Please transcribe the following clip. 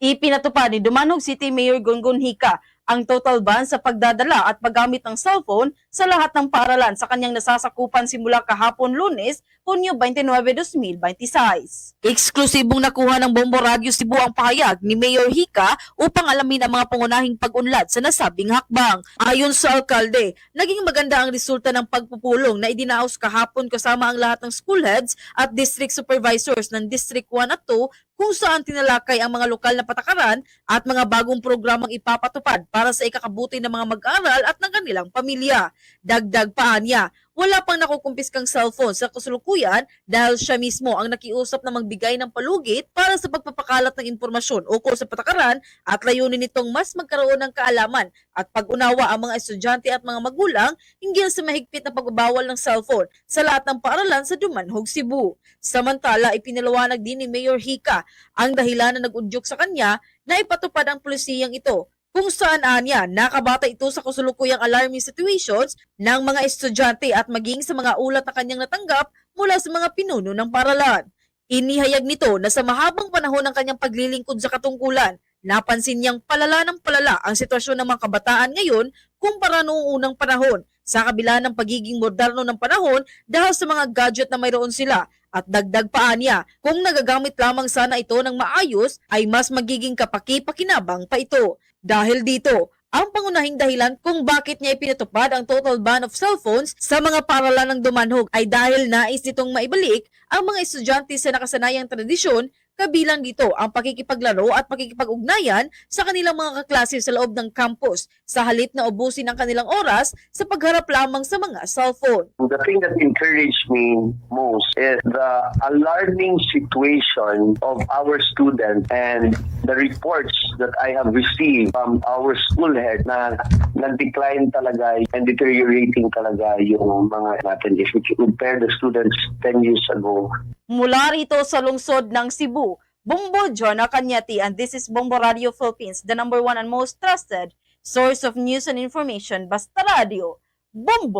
Ipinatupad ni Dumanog City Mayor Gongon Hica ang total ban sa pagdadala at paggamit ng cellphone sa lahat ng paaralan sa kanyang nasasakupan simula kahapon Lunes, Hunyo 29, 2026. Eksklusibong nakuha ng Bombo Radio Cebu ang pahayag ni Mayor Hica upang alamin ang mga pangunahing pag-unlad sa nasabing hakbang. Ayon sa alkalde, naging maganda ang resulta ng pagpupulong na idinaos kahapon kasama ang lahat ng school heads at district supervisors ng District 1 at 2 kung saan tinalakay ang mga lokal na patakaran at mga bagong programang ipapatupad para sa ikakabuti ng mga mag-aaral at ng kanilang pamilya. Dagdag pa niya, wala pang nakukumpiskang cellphone sa kasalukuyan dahil siya mismo ang nakiusap na magbigay ng palugit para sa pagpapakalat ng impormasyon ukol sa patakaran at layunin nitong mas magkaroon ng kaalaman at pag-unawa ang mga estudyante at mga magulang hinggil sa mahigpit na pagbabawal ng cellphone sa lahat ng paaralan sa Dumanog, Cebu. Samantala, ipinaliwanag din ni Mayor Hica ang dahilan na nag-udyok sa kanya na ipatupad ang polisiyang ito kung saan anya nakabata ito sa kasulukuyang alarming situations ng mga estudyante at maging sa mga ulat na kanyang natanggap mula sa mga pinuno ng paaralan. Inihayag nito na sa mahabang panahon ng kanyang paglilingkod sa katungkulan, napansin niyang palala ng palala ang sitwasyon ng mga kabataan ngayon kumpara noong unang panahon sa kabila ng pagiging moderno ng panahon dahil sa mga gadget na mayroon sila. At dagdag pa niya, kung nagagamit lamang sana ito ng maayos ay mas magiging kapaki-pakinabang pa ito. Dahil dito, ang pangunahing dahilan kung bakit niya ipinatupad ang total ban of cellphones sa mga paaralan ng Dumanog ay dahil nais nitong maibalik ang mga estudyante sa nakasanayang tradisyon, kabilang dito ang pakikipaglaro at pakikipag-ugnayan sa kanilang mga kaklase sa loob ng campus sa halip na ubusin ang kanilang oras sa pagharap lamang sa mga cellphone. The thing that encouraged me most is the alarming situation of our students and the reports that I have received from our school head na nag-decline talaga and deteriorating talaga yung mga natin. If we compare the students 10 years ago. Mula rito sa lungsod ng Cebu, Bombo Jonah Cañete, and this is Bombo Radio Philippines, the #1 and most trusted source of news and information. Basta Radio, Bombo!